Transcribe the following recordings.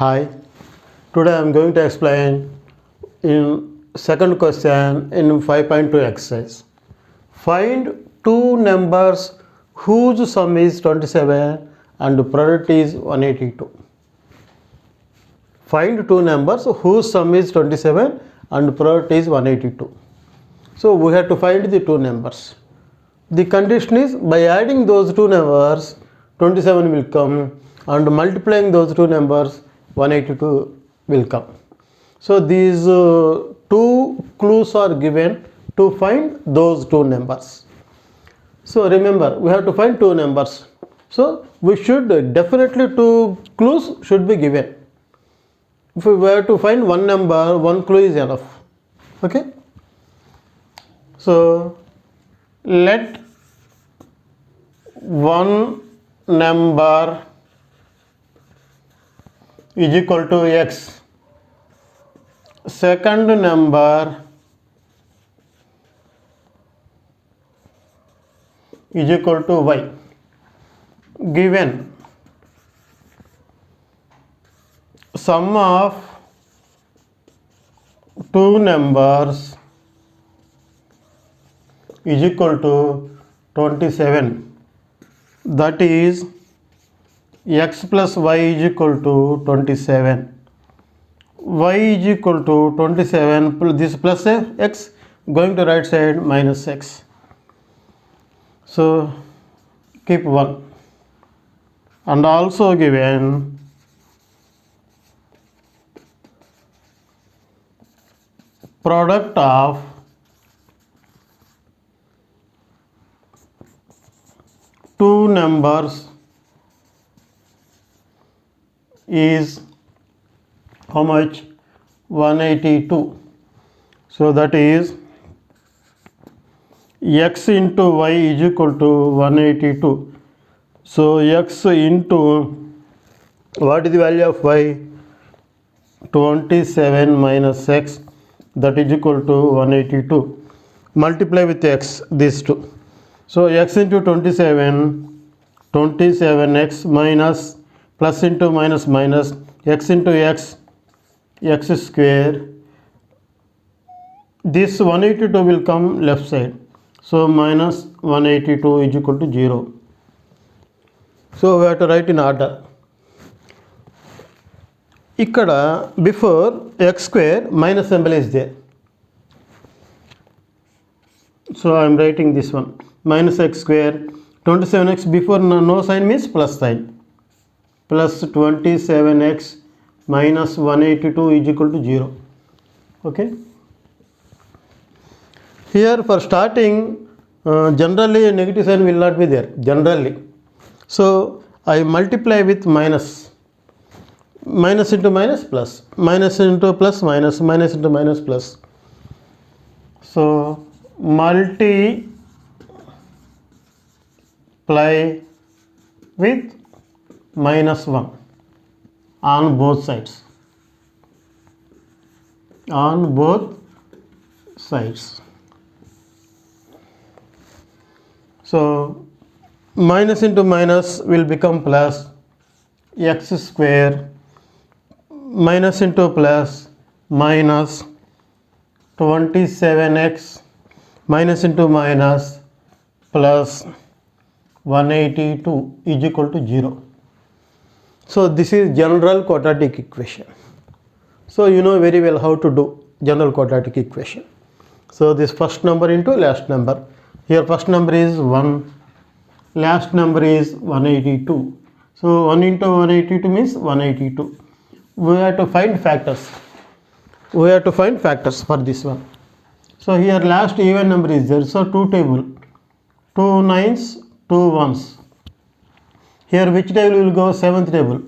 Hi, today I am going to explain in second question in 5.2 exercise. Find two numbers whose sum is 27 and product is 182. Find two numbers whose sum is 27 and product is 182. So we have to find the two numbers. The condition is by adding those two numbers 27 will come and multiplying those two numbers 182 will come. So these two clues are given to find those two numbers. So remember, we have to find two numbers. So we should definitely two clues should be given. If we were to find one number, one clue is enough. Okay. So let one number is equal to x, second number is equal to y. Given sum of two numbers is equal to 27, that is x plus y is equal to 27. Y is equal to 27, this plus x going to right side minus x. So keep 1. And also given product of two numbers is how much? 182. So that is x into y is equal to 182. So x into, what is the value of y? 27 minus x, that is equal to 182. Multiply with x, these two. So x into 27, 27x minus plus into minus minus x into x, x square. This 182 will come left side. So minus 182 is equal to 0. So we have to write in order. Ikkada before x square minus symbol is there. So I am writing this one. Minus x square, 27x before no sign means plus sign. Plus 27x minus 182 is equal to 0. Okay. Here for starting, generally a negative sign will not be there. Generally. So I multiply with minus. Minus into minus plus. Minus into plus minus. Minus into minus plus. So multiply with minus 1 on both sides. On both sides. So minus into minus will become plus x square, minus into plus minus 27x minus into minus plus 182 is equal to 0. So this is general quadratic equation. So you know very well how to do general quadratic equation. So this first number into last number. Here first number is 1, last number is 182. So 1 into 182 means 182. We have to find factors. We have to find factors for this one. So here last even number is there. So 2 table. 2 9s, 2 1s. Here which table will go? 7th table.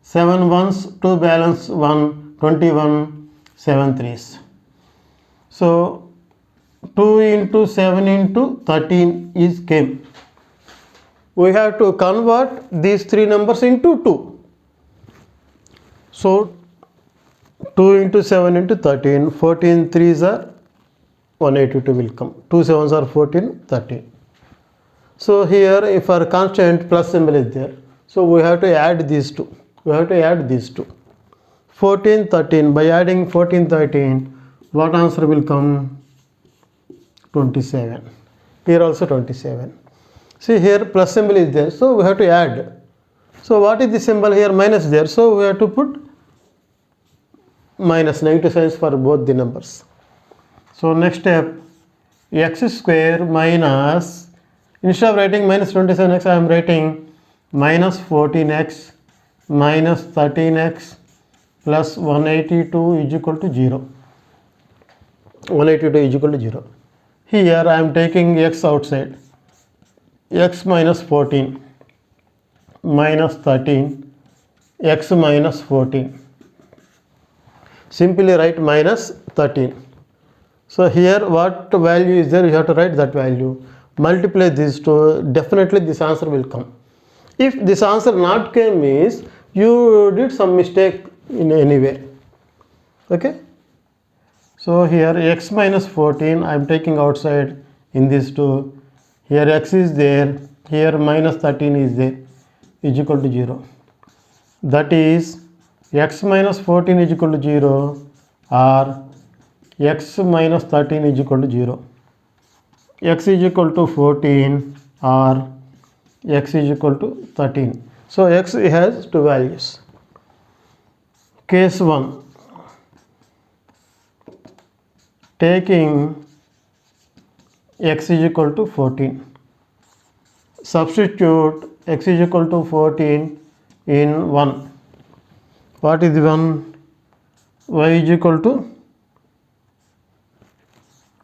7 1s, 2 balance 1, 21, 7 3s. So 2 into 7 into 13 is came. We have to convert these three numbers into 2. So 2 into 7 into 13, 14 3s are 182 will come. 2 7s are 14, 13. So here if our constant plus symbol is there, so we have to add these two. We have to add these two. 14, 13. By adding 14, 13, what answer will come? 27. Here also 27. See, here plus symbol is there, so we have to add. So what is the symbol here? Minus there, so we have to put minus, negative signs for both the numbers. So next step, x square minus, instead of writing minus 27x, I am writing minus 14x minus 13x plus 182 is equal to 0. 182 is equal to 0. Here I am taking x outside. X minus 14 minus 13, x minus 14. Simply write minus 13. So here what value is there, you have to write that value. Multiply these two, definitely this answer will come. If this answer not came means you did some mistake in any way. Okay. So here x minus 14 I am taking outside in these two. Here x is there, here minus 13 is there, is equal to 0. That is x minus 14 is equal to 0 or x minus 13 is equal to 0. X is equal to 14 or x is equal to 13. So x has two values. Case 1. Taking x is equal to 14. Substitute x is equal to 14 in 1. What is 1? Y is equal to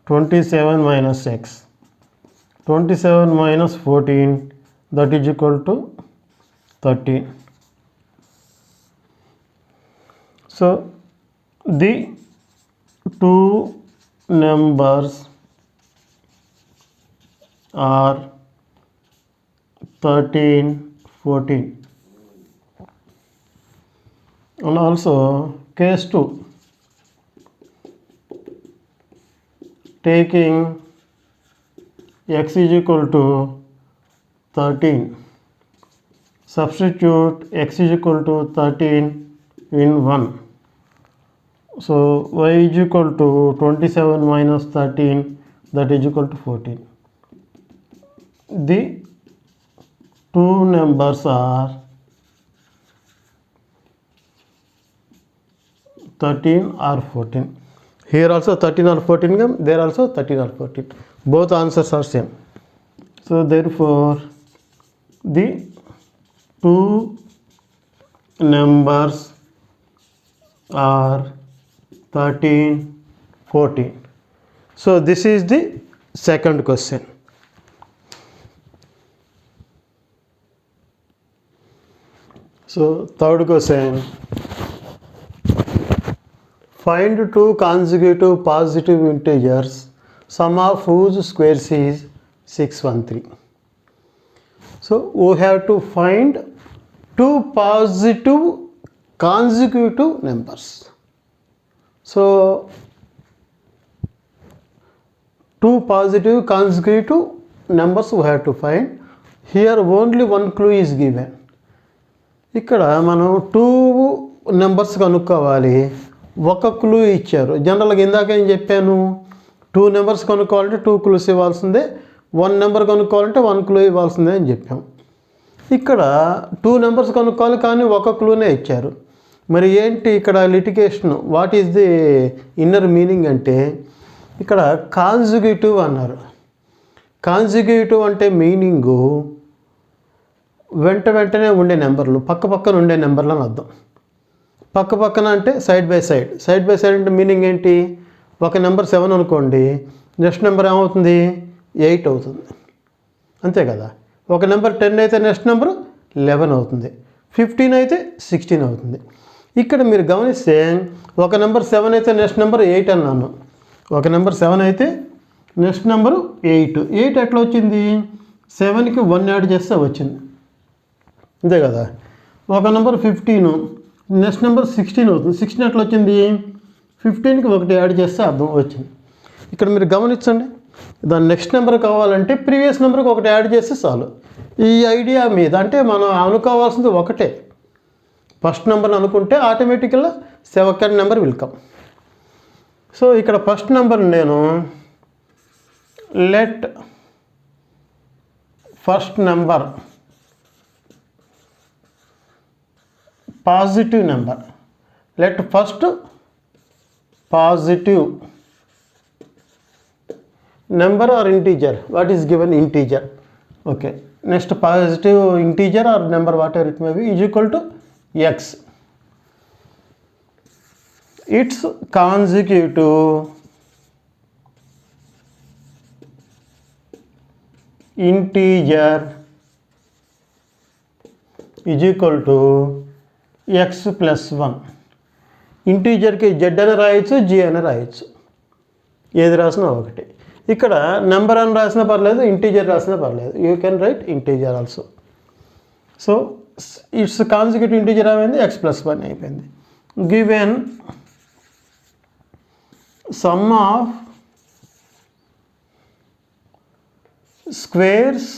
27 minus x. 27 minus 14, that is equal to 13. So the two numbers are 13, 14. And also case 2, taking x is equal to 13, substitute x is equal to 13 in 1. So y is equal to 27 minus 13, that is equal to 14. The two numbers are 13 or 14. Here also 13 or 14 come, there also 13 or 14. Both answers are same. So therefore the two numbers are 13, 14. So this is the second question. So third question. Find two consecutive positive integers, sum of whose squares is 613. So we have to find two positive consecutive numbers. So two positive consecutive numbers we have to find. Here only one clue is given. ఇక్కడ మనం two numbers కనుక్కోవాలి, ఒక clue ఇచ్చారు. జనరల్గా ఇందాక ఏం చెప్పాను, two numbers కనుక్కోవాలంటే two clues ఇవ్వాల్సిందే, వన్ నెంబర్ కనుక్కోవాలంటే వన్ క్లూ ఇవ్వాల్సిందే అని చెప్పాం. ఇక్కడ టూ నెంబర్స్ కనుక్కోవాలి కానీ ఒక క్లూనే ఇచ్చారు. మరి ఏంటి ఇక్కడ litigation, what is the inner meaning అంటే ఇక్కడ కాన్జుగేటివ్ అన్నారు. కాన్జుగేటివ్ అంటే మీనింగు వెంటనే ఉండే నెంబర్లు, పక్కన ఉండే నెంబర్లు అని అర్థం. పక్కన అంటే side by side. Side by side అంటే మీనింగ్ ఏంటి, ఒక నెంబర్ 7 అనుకోండి, నెక్స్ట్ నెంబర్ ఏమవుతుంది 8 అవుతుంది, అంతే కదా. ఒక నెంబర్ 10 అయితే నెక్స్ట్ నెంబర్ 11 అవుతుంది, 15 అయితే 16 అవుతుంది. ఇక్కడ మీరు గమనిస్తే ఒక నెంబర్ 7 అయితే నెక్స్ట్ నెంబర్ 8 అన్నాను, ఒక నెంబర్ 7 అయితే నెక్స్ట్ నెంబరు 8. 8 ఎట్లా వచ్చింది, 7కి 1 యాడ్ చేస్తే వచ్చింది, అంతే కదా. ఒక నెంబర్ 15, నెక్స్ట్ నెంబర్ 16 అవుతుంది. 16 ఎట్లా వచ్చింది, 15కి 1 యాడ్ చేస్తే అర్థం వచ్చింది. ఇక్కడ మీరు గమనించండి, దాని నెక్స్ట్ నెంబర్ కావాలంటే ప్రీవియస్ నెంబర్కి 1 యాడ్ చేస్తే చాలు. ఈ ఐడియా మీద అంటే మనం అనుకోవాల్సింది ఒకటే, ఫస్ట్ నెంబర్ అనుకుంటే ఆటోమేటిక్గా second number will come. So ఇక్కడ ఫస్ట్ నెంబర్ నేను let first number positive number, let first positive number or integer, what is given integer. Okay, next positive integer or number whatever it may be is equal to x. Its consecutive integer is equal to x plus 1. ఇంటీజర్కి z అని రాయొచ్చు, g అని రాయొచ్చు, ఏది రాసినా ఒకటి. ఇక్కడ number అని రాసినా పర్లేదు, ఇంటీజర్ రాసినా పర్లేదు, you can right integer also. So it's consecutive integer ఏమైంది, x plus 1 అయిపోయింది. Given some of squares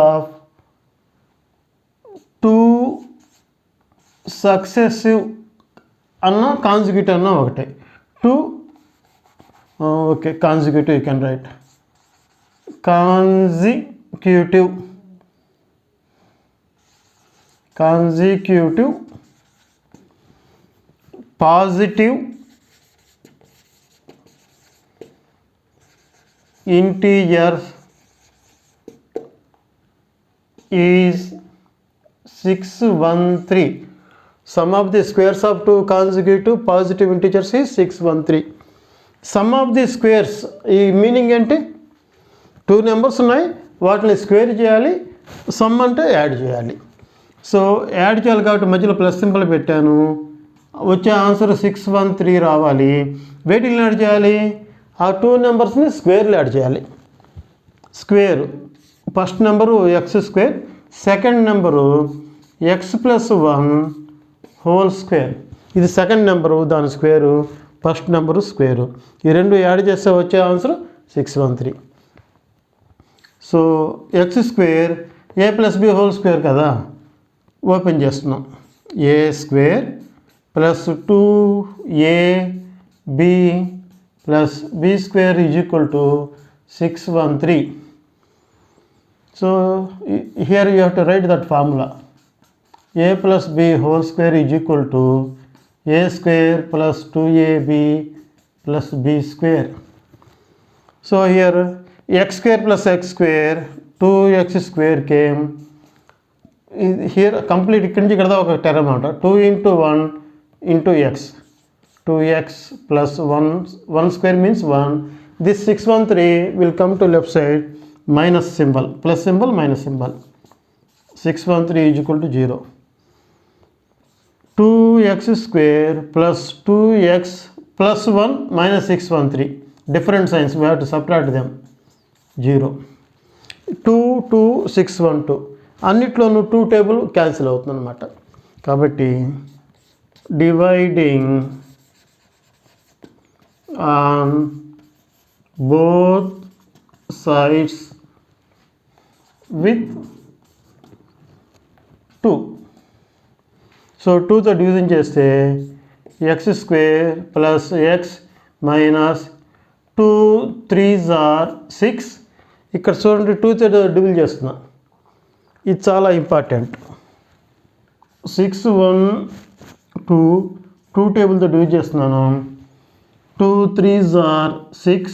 of two successive అన్న కాన్సిక్యూటివ్ అన్న ఒకటే. Two okay consecutive you can right consecutive positive integer is 613. Sum of the squares of two consecutive positive integers is 613. Sum of the squares ఈ meaning ఏంటి, two numbers ఉన్నాయి, వాటిని square చేయాలి, some అంటే add చేయాలి. So add చేయాలి కాబట్టి మధ్యలో ప్లస్ సింబల్ పెట్టాను, వచ్చే ఆన్సర్ 613 రావాలి. వేటిని యాడ్ చేయాలి, ఆ టూ నెంబర్స్ని స్క్వేర్లు యాడ్ చేయాలి. Square first number x square, second number x plus 1 whole square. ఇది సెకండ్ నెంబరు, దాని స్క్వేరు, ఫస్ట్ నెంబరు స్క్వేరు, ఈ రెండు యాడ్ చేస్తే వచ్చే answer 613. So x square a plus b whole square కదా, ఓపెన్ చేస్తున్నాం. A square plus 2ab plus b square is equal to 613. So here you have to write that formula. A plus b whole square is equal to a square plus 2ab plus b square. So here x square plus x square 2x square came. Here complete ikkadi nunchi ikkada oka term anata 2 into 1 into x, 2x plus 1 square means 1. This 613 will come to left side, minus symbol, plus symbol, minus symbol. 613 is equal to 0. 2x square plus 2x plus 1 minus 613. Different signs, we have to subtract them. 0. 2, 2, 6, 1, 2. అన్నిట్లోనూ 2 table cancel అవుతుంది అనమాట. కాబట్టి dividing on both sides with 2. So 2తో division చేస్తే X square plus X minus 2 3s are 6. ఇక్కడ చూడండి 2తో division చేస్తున్నా, ఇది చాలా ఇంపార్టెంట్. 6 1 2 2 టేబుల్తో డివిజన్ చేస్తున్నాను. 2 3s are 6,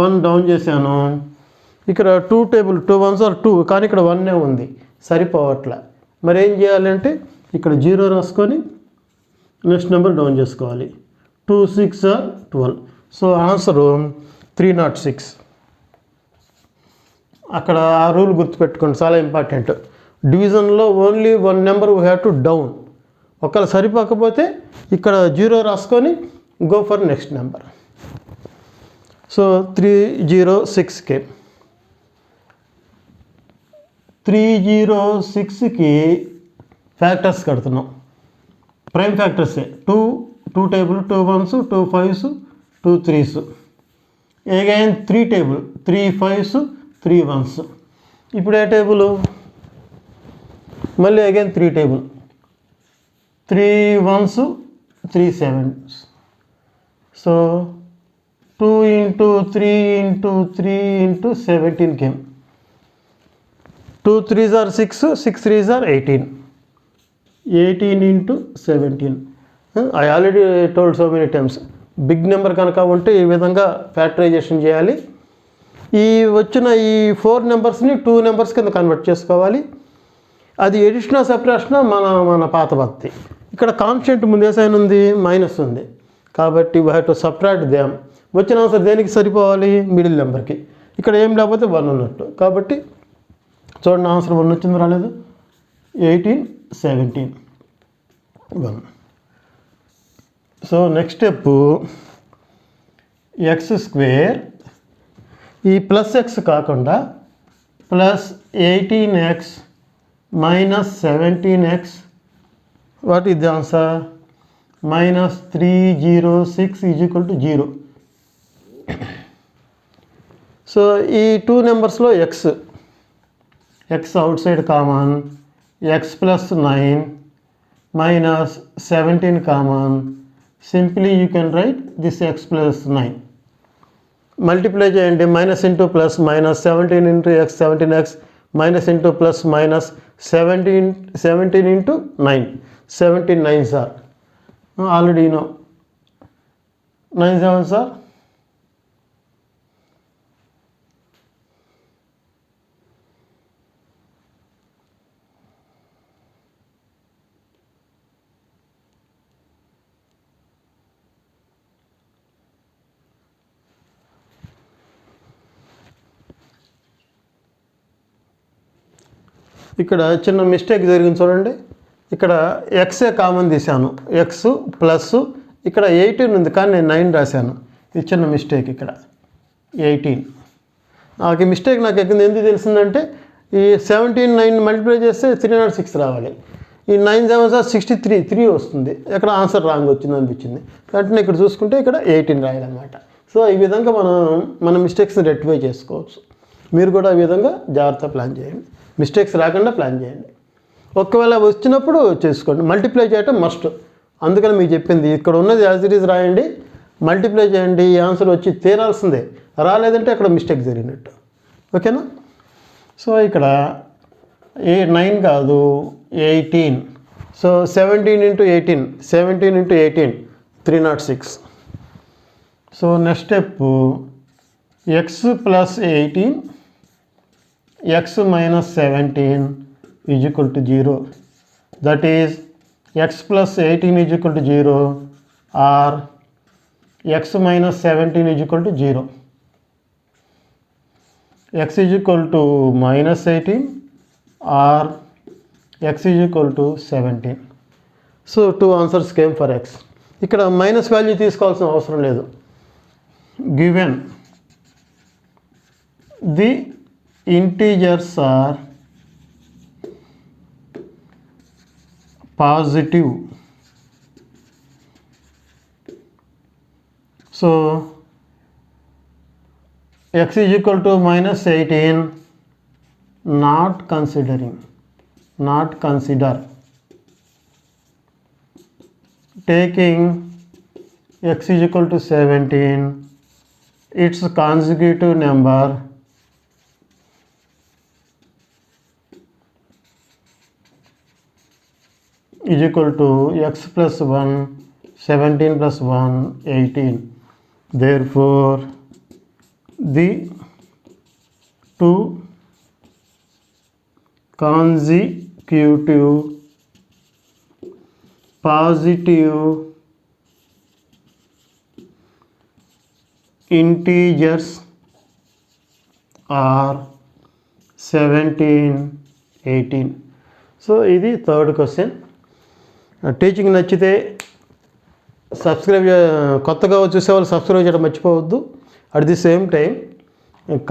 1 డౌన్ చేశాను. ఇక్కడ 2 టేబుల్ 2 1s are 2, కానీ ఇక్కడ 1 ఉంది, సరిపోవట్లే. మరి ఏం చేయాలంటే ఇక్కడ 0 రాసుకొని నెక్స్ట్ నెంబర్ డౌన్ చేసుకోవాలి. 2 6 are 12. So answer 306. అక్కడ ఆ రూల్ గుర్తుపెట్టుకోండి, చాలా ఇంపార్టెంట్. డివిజన్లో only 1 number we have to down. ఒకవేళ సరిపోకపోతే ఇక్కడ 0 రాసుకొని go for next number. So 306 came. 306కి ఫ్యాక్టర్స్ కడుతున్నాం, ప్రైమ్ ఫ్యాక్టర్సే. 2 table 2 1s 2 5s 2 3s. Again 3 table 3 5s 3 ones. ఇప్పుడు ఏ టేబుల్, మళ్ళీ again 3 table, 3 ones 3 sevens. So 2 into 3 into 3 into 17 came. 2 3s are 6, 6 3s are 18. 18 into 17. I already told so many times, big number కనుక ఉంటే ఈ విధంగా factorisation చేయాలి. ఈ వచ్చిన ఈ 4 నెంబర్స్ని 2 నెంబర్స్ కింద కన్వర్ట్ చేసుకోవాలి. అది ఎడిషనల్ సపరేషన్ మన పాత పద్ధతి. ఇక్కడ కాన్స్టెంట్ ముందు ఏ సైన్ ఉంది, మైనస్ ఉంది, కాబట్టి we have to separate them. వచ్చిన ఆన్సర్ దేనికి సరిపోవాలి, మిడిల్ నెంబర్కి. ఇక్కడ ఏం లేకపోతే 1 ఉన్నట్టు, కాబట్టి చూడండి ఆన్సర్ 1 వచ్చింది, రాలేదు. 18 17 1. So next step, x square, ఈ ప్లస్ ఎక్స్ కాకుండా plus 18x minus 17x. What is the answer, minus 306 is equal to 0. So ఈ 2 నెంబర్స్లో x outside common, x plus 9 minus 17 common. Simply you can write this x plus 9. Multiply చేయండి, minus into plus minus 17 into x 17x minus into plus minus 17 into 9. 17 9s are already you know 9 7s are ఇక్కడ చిన్న mistake జరిగింది చూడండి. ఇక్కడ x common తీశాను, X plus ఇక్కడ 18 ఉంది కానీ నేను 9 రాశాను. ఇది చిన్న మిస్టేక్. ఇక్కడ 18 నాకు ఈ మిస్టేక్ నాకు ఎందుకు తెలిసిందంటే, ఈ 17 9 మల్టిప్లై చేస్తే 306 రావాలి. ఈ 9 7 63 3 వస్తుంది. ఇక్కడ ఆన్సర్ రాంగ్ వచ్చింది అనిపించింది. కాబట్టి ఇక్కడ చూసుకుంటే ఇక్కడ 18 రాయాలన్నమాట. సో ఈ విధంగా మన మిస్టేక్స్ని రెక్టిఫై చేసుకోవచ్చు. మీరు కూడా ఈ విధంగా జాగ్రత్త ప్లాన్ చేయండి, మిస్టేక్స్ రాకుండా ప్లాన్ చేయండి. ఒకవేళ వచ్చినప్పుడు చేసుకోండి. మల్టిప్లై చేయటం మస్ట్, అందుకని మీకు చెప్పింది. ఇక్కడ ఉన్నది యాజ్ ఇట్ ఈజ్ రాయండి, మల్టిప్లై చేయండి, ఈ ఆన్సర్ వచ్చి తీరాల్సిందే. రాలేదంటే అక్కడ మిస్టేక్ జరిగినట్టు. ఓకేనా? సో ఇక్కడ 9 కాదు 18. So 17 into 18 17 into 18 306. So next step, X plus 18 x minus 17 is equal to 0. That is x plus 18 is equal to 0 or x minus 17 is equal to 0. X is equal to minus 18 or x is equal to 17. So 2 answers came for x. ఇక్కడ minus value తీసుకోవాల్సిన అవసరం లేదు. Given the integers are positive, so x is equal to minus 18, not consider taking x is equal to 17, its consecutive number is equal to x plus 1 17 plus 1 18. Therefore the two consecutive positive integers are 17 18. So ఇది third question. Teaching నచ్చితే కొత్తగా చూసేవాళ్ళు subscribe చేయడం మర్చిపోవద్దు. At the same time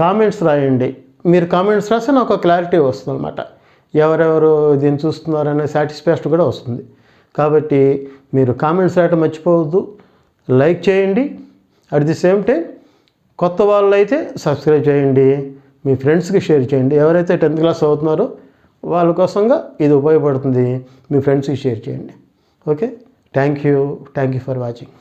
comments రాయండి. మీరు comments రాస్తే నాకు ఒక క్లారిటీ వస్తుంది అనమాట, ఎవరెవరు దీన్ని చూస్తున్నారనే సాటిస్ఫాక్షన్ కూడా వస్తుంది. కాబట్టి మీరు కామెంట్స్ రాయటం మర్చిపోవద్దు, లైక్ చేయండి. అట్ ది సేమ్ టైం కొత్త వాళ్ళు అయితే సబ్స్క్రైబ్ చేయండి. మీ ఫ్రెండ్స్కి షేర్ చేయండి. ఎవరైతే 10th క్లాస్ అవుతున్నారో వాళ్ళ కోసంగా ఇది ఉపయోగపడుతుంది. మీ ఫ్రెండ్స్కి షేర్ చేయండి. Okay, thank you for watching.